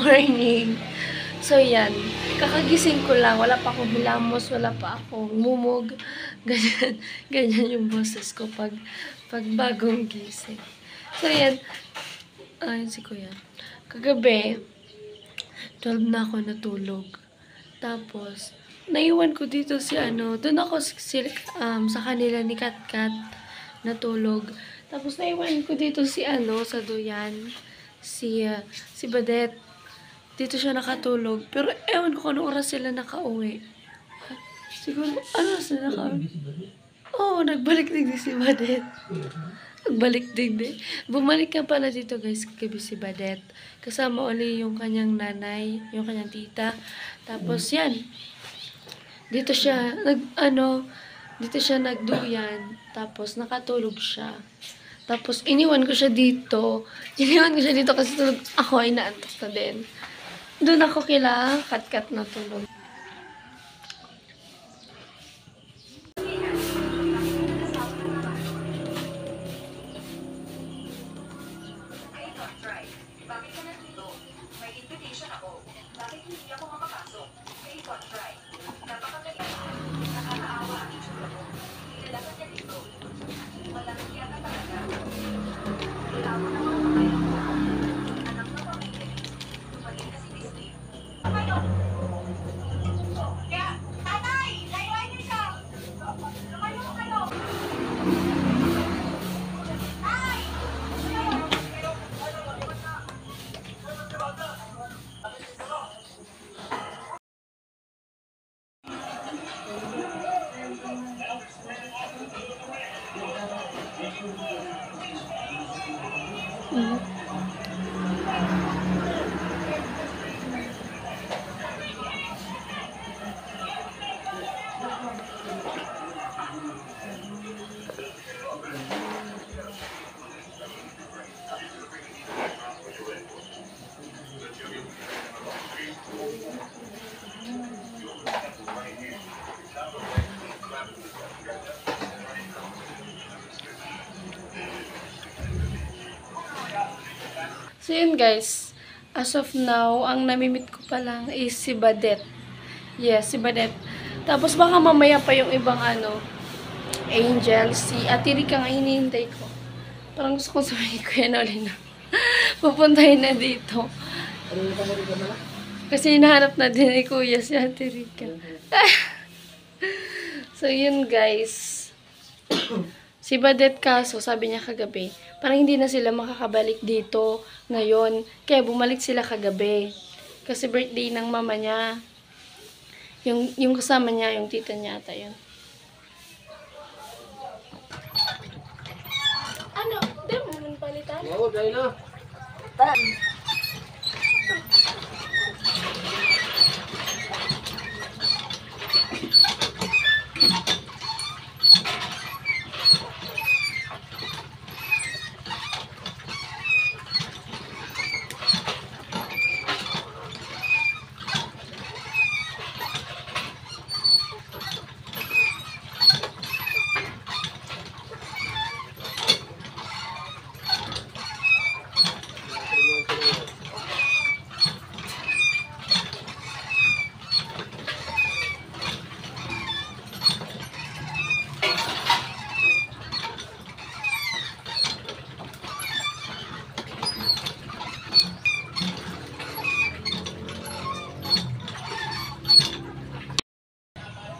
morning. So, yan. Kakagising ko lang. Wala pa akong hilamos. Wala pa akong mumog. Ganyan. Ganyan yung boses ko pag bagong gising. So, yan. Ayun si Kuya. Kagabi, 12 na ako natulog. Tapos, naiwan ko dito si doon ako sa kanila ni Katkat natulog. Tapos, naiwan ko dito si sa Duyan. Si Badet. Dito siya nakatulog. Pero, ewan ko kung oras sila nakauwi. Siguro, sila nakauwi? Oo, nagbalik din si Badet. Nagbalik din. Bumalik ka pala dito guys, kagabi si Badet. Kasama uli yung kanyang nanay, yung kanyang tita. Tapos yan, dito siya, dito siya nagduyan. Tapos nakatulog siya. Tapos iniwan ko siya dito. Kasi tulog ako ay naantok na din. Doon ako kila Katkat na tulog. So yun guys, as of now, ang namimit ko pa lang is si Badet. Yes, si Badet. Tapos baka mamaya pa yung ibang Angel, si Ate Rica nga hinihintay ko. Parang gusto kong sabihin ko yan ulit na. Pupuntahin na dito. Kasi hinahanap na din ni Kuya si Ate Rica. So yun guys. Si Badet kaso, sabi niya kagabi, parang hindi na sila makakabalik dito ngayon. Kaya bumalik sila kagabi. Kasi birthday ng mama niya. Yung kasama niya, yung tita niya ata yun. Di mo naman palitan? Oo, dahil na.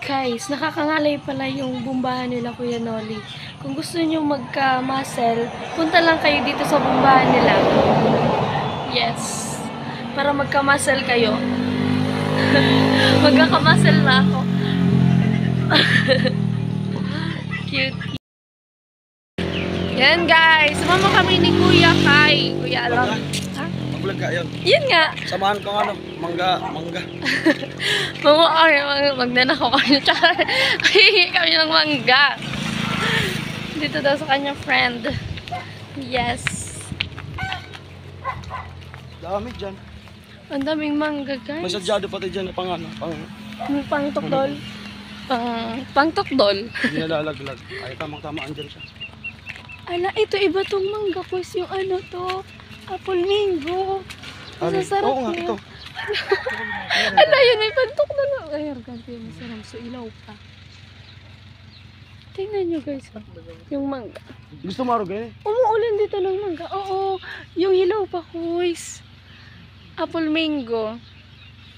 Guys, nakakangalay pala yung bumbahan nila Kuya Noli. Kung gusto nyo magka-muscle, punta lang kayo dito sa bumbahan nila. Yes. Para magka-muscle kayo. Magkaka-muscle na ako. Cute. Yan guys, sumama kami ni Kuya Kai. Kuya Alam. Vlog ka yun. Yun nga. Samahan ko mangga. Magnanakaw kami. Hihingi kami ng mangga. Dito daw sa kanyang friend. Yes. Dami dyan. Ang daming mangga, guys. May sadyado pati dyan pang Pang-tokdol. Pang-tokdol. Hindi nalalaglag. Ay, tamang-tamaan dyan siya. Ala, ito iba tong mangga. Pues yung to. Apple mango. Masasarap Oo nga, niya. ito. Ano yun? May pantok na lang. Ay, argante yun. Masarap. So, ilaw pa. Tingnan nyo guys. Oh. Yung mangga. Gusto mo arog eh? Umuulan dito ng mangga. Oo. Yung hilaw pa, guys. Apple mango.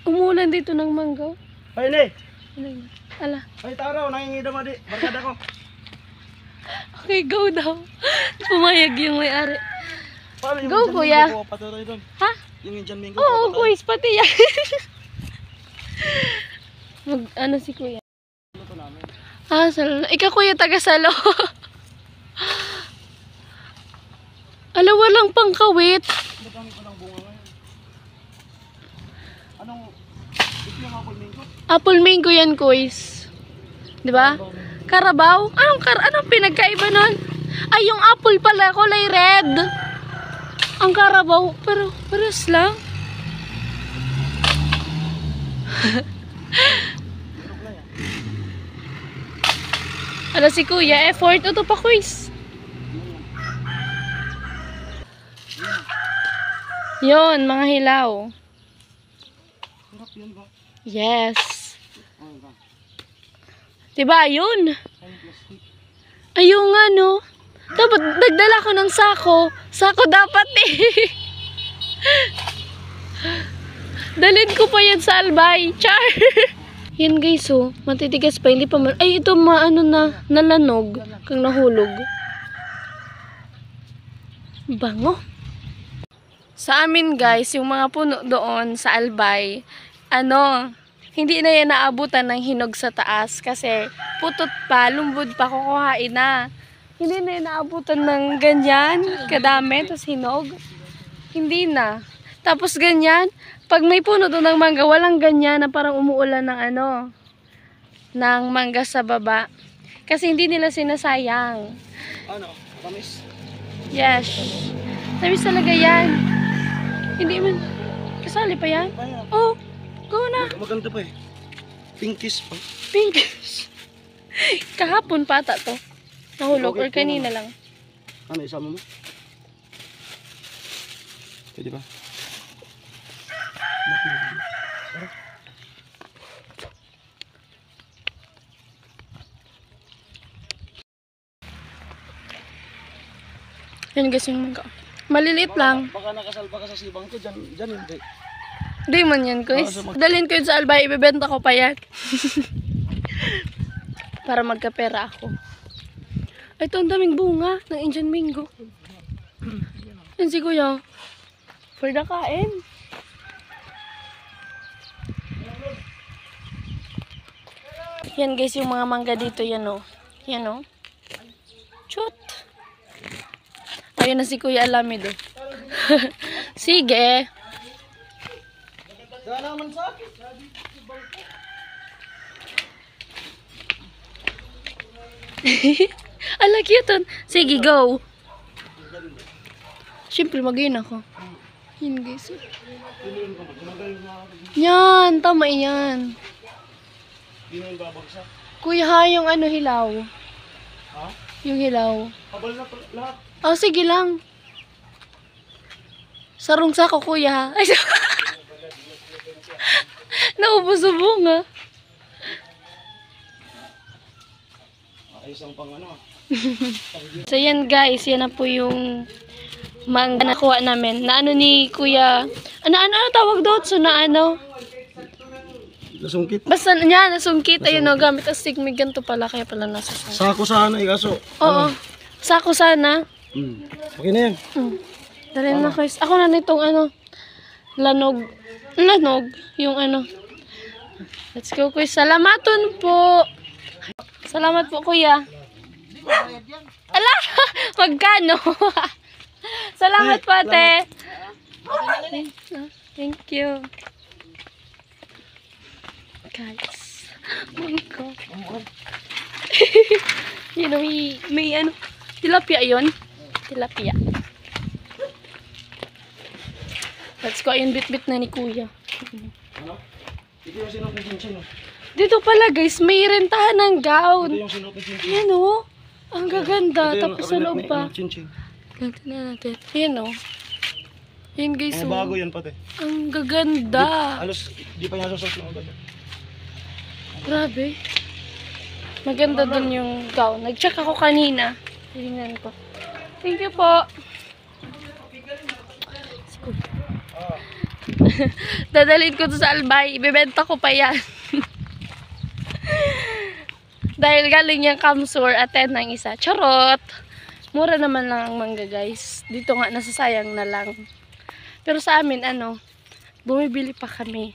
Umuulan dito ng mangga. Ay, ne! Ano yun? Ala. Ay, taraw, nangingida mo di. Barkada ko. Okay, go daw. Pumayag yung may-ari. Paano yung Go, Indian kuya. Mango? Patuloy doon. Ha? Yung Indian Mango. Oo, papatay. guys. Pati yan. Ano si kuya? Ito namin. Ah, salo. Ikaw kuya taga-salo. Ala, walang pangkawit. Madami pa ng bunga ngayon. Anong... Ito yung apple mango? Apple mango yan, guys. Di ba? Carabao? Anong pinagkaiba nun? Ay, yung apple pala, kulay red. Ang Carabao, pero pares lang. Ano si kuya, effort. Ito pa, quiz. Yun, mga hilaw. Sarap yun ba? Yes. Ano ba? Diba, yun? Ay, plastic. Ayun nga, no? Dapat, nagdala ko ng sako. Sako dapat eh. Dalhin ko pa yan sa Albay. Char! Yan guys, oh. Matitigas pa. Hindi pa ay, ito maano na, nalanog. Kang nahulog. Bango. Sa amin guys, yung mga puno doon sa Albay, hindi na yan naabutan ng hinog sa taas kasi putot pa, lumbod pa, kukuhain na. Hindi na yan naabutan ng ganyan, kadami, tapos hinog. Hindi na. Tapos ganyan, pag may puno doon ng mangga, walang ganyan na parang umuulan ng ng mangga sa baba. Kasi hindi nila sinasayang. Ano? Kamis? Yes. Tamis talaga yan. Hindi man. Kasali pa yan? Ayan. Oh, go na. Maganda pa eh. Pinkish pa. Pinkish. Kahapon pa ata to. Nahulog or Okay, kanina lang. Ano, isama mo? Pwede ba? Yan guys yung mangga. Maliliit lang. Baka nakasalba ka sa sibang ko, dyan hindi. Di man yan guys. Dalhin ko yun sa Albay. Ibebenta ko pa yan. Para magkapera ako. Ito ang daming bunga ng Indian mango. Yan si kuya. For the kain. Yan guys yung mga mangga dito. Yan o. Yan o. Chut. Ayun na si Kuya Alamido. Sige. Gana naman sa akin. Ala, cute. Sige, go. Siyempre, mag-in ako. Yan, guys. Yan, tama yan. Hindi mo yung babagsak. Kuya, ha, yung hilaw. Ha? Yung hilaw. Habal na lahat. Oh, sige lang. Sarong sako, kuya, ha. Ay, naubos ang bunga. Ayos ang pang ano. So yan guys, yan na po yung mangga na nakuha namin. Na ni kuya, ano tawag doon? So na Nasungkit. basta niya, nasungkit. Ayun o, gamit ang stick. May ganito pala, kaya pala nasa sako. Sako sana eh, kaso. Oo, sako sana. Okay na yan. Dalhin na guys. Ako na nitong lanog. Lanog, yung Let's go kuya. Salamaton po. Salamat po kuya. Ala, magkano? Salamat po ate. Thank you. Guys. Oh my God. Yun know, may tilapia yun. Tilapia. Let's go. Ayun, bit-bit na ni kuya. Ano? Ito yung sinok ni Chinchin. Dito pala guys, may rentahan ng gown. Ito yung sinok ni Chinchin. Ayan o. Ang gaganda. Ito yung Tapos sa loob pa. Chinchin. Ganti na natin. Ayan o. Yun guys, Mga bago yan pati. ang gaganda. Halos di pa niya susot yung agad. Grabe. Maganda dun yung gown. Nag-check ako kanina. Tingnan ko. Thank you po. Dadalhin ko to sa Albay. Ibebenta ko pa yan. Dahil galing yung Kamsur, attend ng isa. Charot! Mura naman lang ang mangga, guys. Dito nga, nasasayang na lang. Pero sa amin, bumibili pa kami.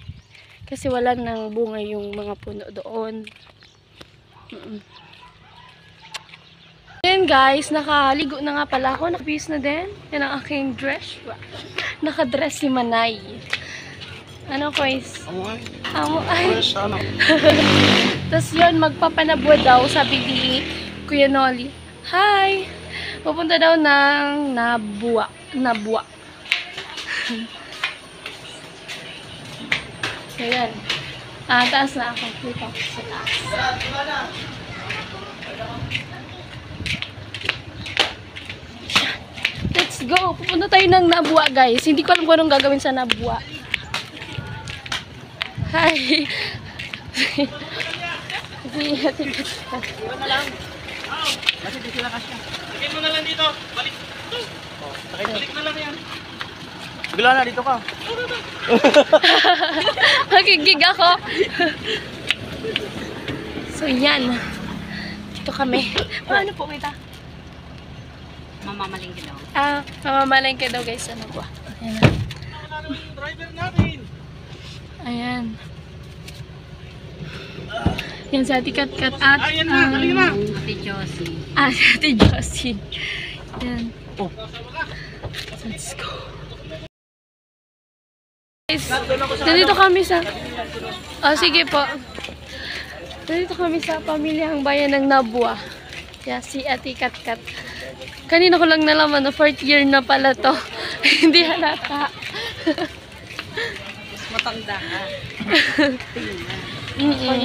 Kasi wala nang bunga yung mga puno doon. Ayan guys, nakaligo na nga pala ako. Nakabihis na din. Yan ang aking dress. Nakadress si Manay. Ano guys? Amo ay. Amo ay. Fresh ano. Tapos yun, magpapanabwa daw, sabi ni Kuya Nolly. Hi! Pupunta daw ng Nabua. So yan. Taas na ako. Dito sa taas. Let's go! Pupunta tayo ng Nabua, guys. Hindi ko alam kung anong gagawin sa Nabua. Hi! Iwan na lang. Kasi di sila kasya. Sakay mo na lang dito. Balik. Balik na lang yan. Bigla na, dito ka. Nakikigig ako. So, yan. Dito kami. Ano po kita? Mamamalingki daw. Mamamalengke daw guys. Ano po? Ayan. Driver natin. Ayan. Yan sa Ate Kat-Kat at Ayan na, galing na. Ate Josie. si Ate Josie. Yan. Oh. Let's go. Guys, nandito kami sa... sige po. Nandito kami sa pamilyang bayan ng Nabua. Yeah, si Ate Kat-Kat. Kanina ko lang nalaman na 4th year na pala to. Hindi halata. Matanda ka.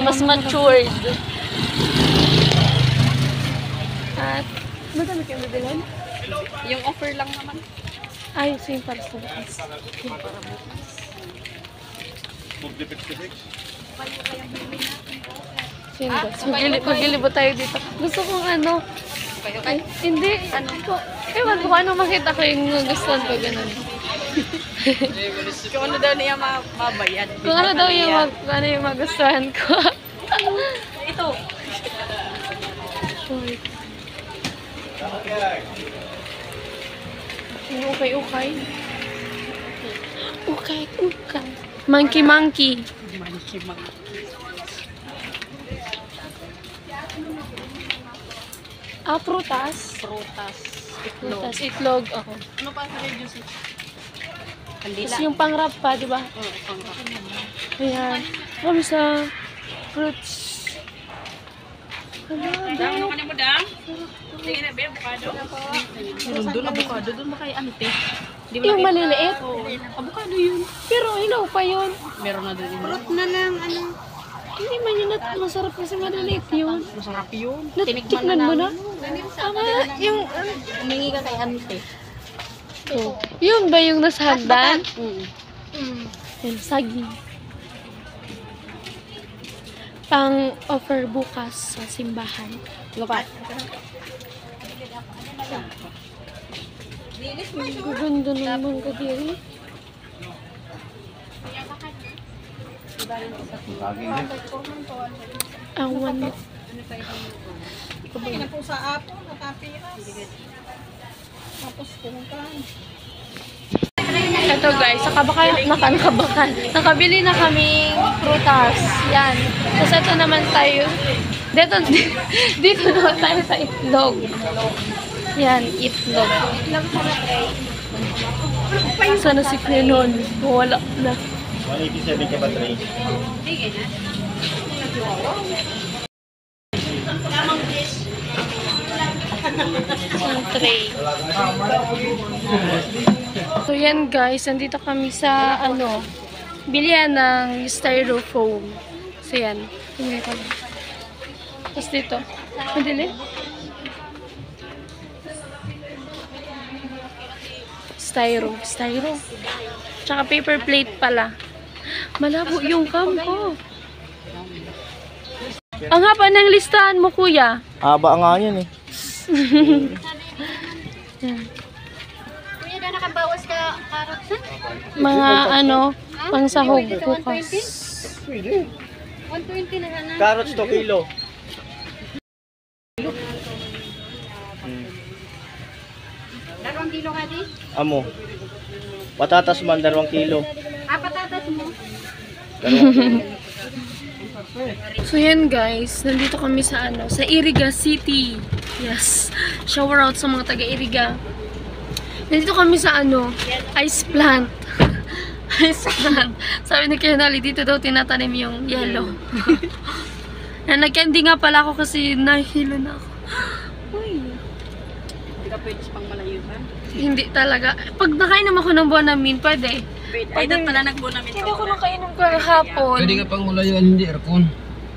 Mas matured. At, madami kayo mabilan? Yung offer lang naman. Ay, so yung para sa bukas. Yung para bukas. So yun guys, maglilibot tayo dito. Gusto kong ay, hindi, ewan ko ano makita ko yung gustuhan ko, ganun. Kung ano daw niya mabayad. Kung ano daw yung magustuhan ko. Ito. Okay. Okay. Monkey. Prutas. Itlog. Itlog. Ako. Ano pa sa Josie? Kandila. Tapos yung pang-wrap pa, di ba? Oo, pangka. Ayan. Kami sa fruits. Dang, ano ka na mo, Dang? Sige na, be, avocado. Doon, avocado. Doon ba kay ante? Di ba Yung nakita? maliliit. Oo. Avocado yun. Pero hilaw pa yun. Meron na doon. Fruit na lang, ano. Hindi man yun masarap kasi maliliit yun. Masarap yun. Tikman mo na? Yung... Humingi ka kay ante. Oh. Yun ba yung nasa hagdan? Mm. Yan, saging. Pang-offer bukas sa simbahan. Lupa. Ganda naman ka diri. Awan. Hindi na po sa apo, natapiras. Tapos pumuntahan. Ito guys, nakabili na kaming prutas. Yan. Tapos ito naman tayo. Dito naman tayo sa itlog. Yan, itlog. Sana si Krenon. Wala na. 187 ka ba, Trey? Ang tray. So yan guys, nandito kami sa bilihan ng styrofoam. So yan, tingnan ko. Tapos dito, madali. Styro. Styro. Tsaka paper plate pala. Malabo yung cam ko. Ang haba ng listahan mo, kuya. Haba nga yan eh. Yan. Kuya, na nakabawas ka carrots na? Mga pang sahog bukas. 120 na sana. Carrots 2 kilo. Dalawang kilo ka di? Amo. Patatas man 2 kilo. Patatas mo. So yan guys, nandito kami sa sa Iriga City. Yes. Shower out sa mga taga Iriga. Nandito kami sa ice plant. Ice plant. Sabi ni Kenali, dito daw tinatanim yung yellow. Nag-candy nga pala ako kasi nahilo na ako. Uy. Hindi ka pwede sa pang malayuhan. Hindi talaga. Pag nakainom ako ng Bonamin, pwede. Ay, dat pala nagbunamin Hindi ako nakainom kahapon. Pwede ka pang ulayuan, hindi aircon.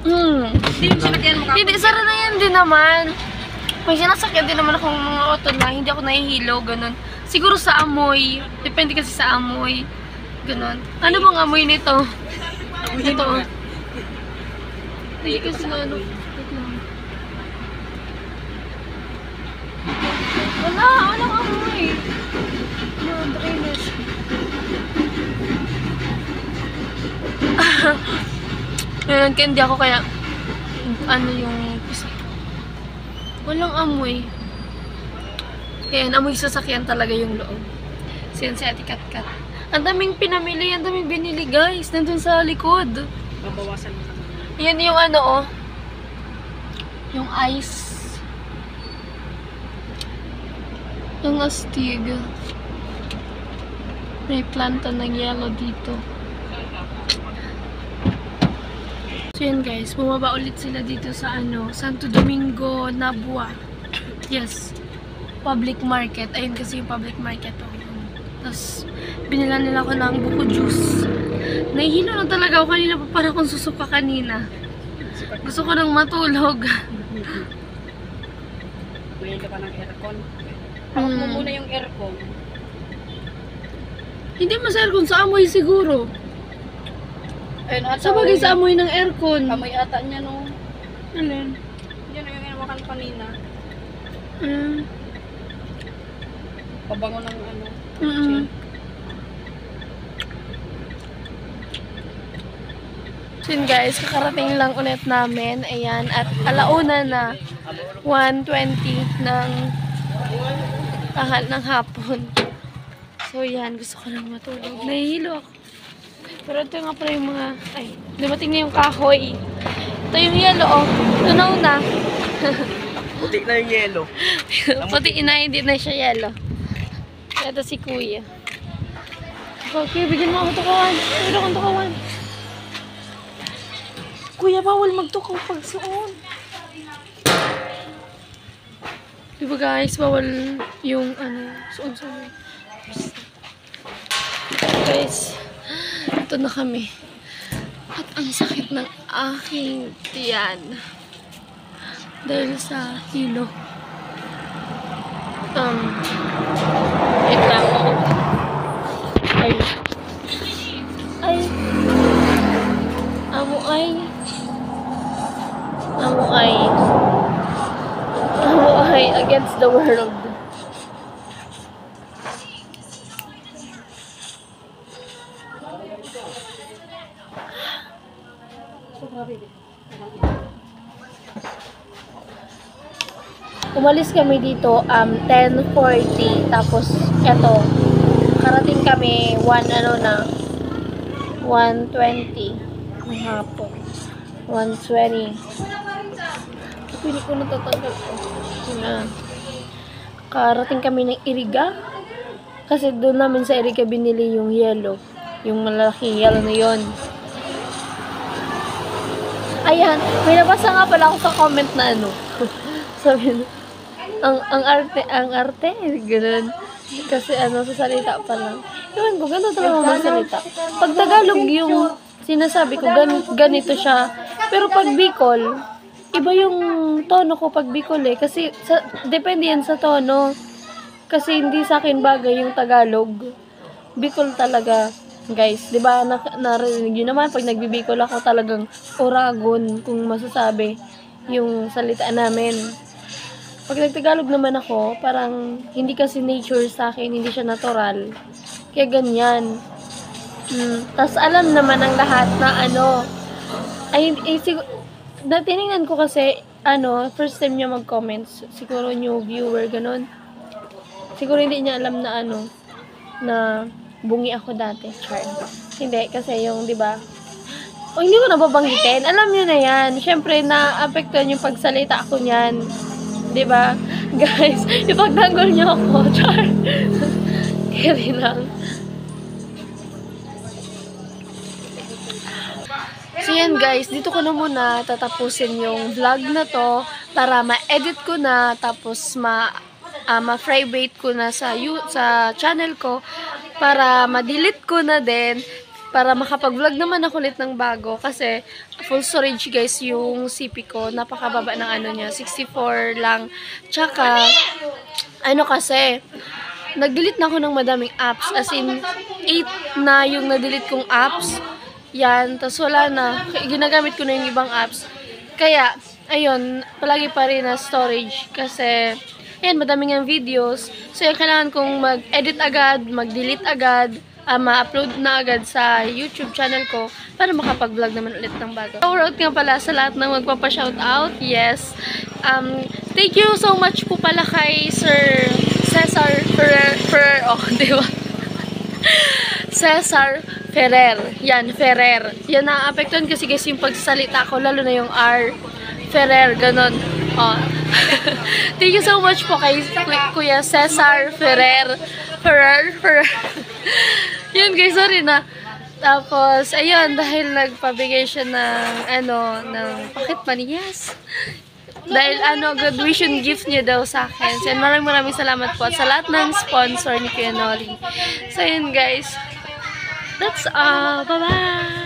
Hindi yung sinakyan mo ka. Hindi, sara na yan din naman. May sinasakyan din naman akong mga auto na hindi ako nahihilo, ganun. Siguro sa amoy. Depende kasi sa amoy. Ganun. Ano bang amoy nito? Ito. Hindi kasi na Wait lang. Walang amoy. Dryness. Ngayon, candy ako kaya yung walang amoy. Kaya amoy sasakyan talaga yung loob. Siyan si Ate Kat-Kat. Ang daming pinamili, ang daming binili guys. Nandun sa likod. Babawasan mo. Yan yung yung ice. Yung astig. May planta ng yellow dito. So yan guys, bumaba ulit sila dito sa Santo Domingo, Nabua. Yes. Public market. Ayun kasi yung public market. Tapos, binila nila ako ng buko juice. Nahihilo na talaga ako kanina pa para kung susuka kanina. Gusto ko nang matulog. Kuya ka pa ng aircon. Hawak mo muna yung aircon. Hindi mas aircon sa amoy siguro. Ayun, ata. Sa bagay sa amoy ng aircon. Amoy ata niya no. Alin? Yan yung inawakan kanina. Mm. Pabango ng Mm-mm. So yun guys, kakarating lang ulit namin. Ayan, at alauna na 1:20 ng hapon. So yan, gusto ko lang matulog. Nahihilo ako. Pero ito nga pala yung mga, dumating na yung kahoy. Ito yung yellow, tunaw na. Puti na yung yelo. Pati hindi na siya yellow. Ito si Kuya. Okay, bigyan mo ako tukawan. Bigyan akong tukawan. Kuya, bawal magtukaw pag suon. Diba guys, bawal yung suon-suon. Guys, ito na kami. At ang sakit ng aking tiyan. Dahil sa hilo. Wait lang. Ay. Amo ay against the world. Umalis kami dito 10:40, tapos eto karating kami 1:20 ng hapon. 1:20. Pili ko natatanggal ko. Karating kami ng Iriga. Kasi doon namin sa Iriga binili yung yellow. Yung malaking yellow na yun. Ayan, may nabasa nga pala ako sa comment na sabi na, ang arte, ganun. Kasi sa salita pa lang. Ewan ko, gano'n talaga magsalita. Pag Tagalog yung sinasabi ko, ganito siya. Pero pag Bicol, iba yung tono ko pag Bicol eh. Kasi depende yan sa tono. Kasi hindi sa akin bagay yung Tagalog. Bicol talaga, guys. 'Di ba narinig yun naman pag nagbibicol ako talagang Oragon kung masasabi yung salita namin. Pag nagtagalog naman ako, parang hindi kasi nature sa akin, hindi siya natural. Kaya ganyan. Tas alam naman ang lahat na tinignan ko kasi, first time niya mag-comments, siguro new viewer, ganun. Siguro hindi niya alam na na bungi ako dati, char. Hindi, kasi yung, di ba, hindi ko nababanggitin. Alam niyo na yan. Siyempre, na-apektuhan yung pagsalita ako niyan. Di ba? Guys, ipagtanggol niyo ako, char. Kaya lang. So yan guys, dito ko na muna tatapusin yung vlog na to para ma-edit ko na tapos ma-private ko na sa channel ko para ma-delete ko na din para makapag-vlog naman ako ulit ng bago kasi full storage guys yung CP ko, napakababa ng niya, 64 lang. Tsaka kasi nag-delete na ako ng madaming apps, as in 8 na yung na-delete kong apps. Yan, tas wala na. Ginagamit ko na yung ibang apps. Kaya, ayun, palagi pa rin na storage. Kasi, ayan, madaming ang videos. So, yung kailangan kong mag-edit agad, mag-delete agad, ma-upload na agad sa YouTube channel ko para makapag-vlog naman ulit ng bago. Shoutout nga pala sa lahat ng magpapa-shoutout. Yes. Thank you so much po pala kay Sir Cesar Ferrer. Diba? Cesar Ferrer. Yan, Ferrer. Yan, na-apektuhan kasi guys yung pagsalita ko, lalo na yung R. Ferrer, ganun. Thank you so much po kay Kuya Cesar Ferrer. Yun guys, sorry na. Tapos, ayun, dahil nagpabigay siya ng pakit maniyas. Dahil graduation gift niya daw sa akin. So, maraming salamat po at sa lahat ng sponsor ni Kuya Noli. So, yun guys. That's all. Bye-bye!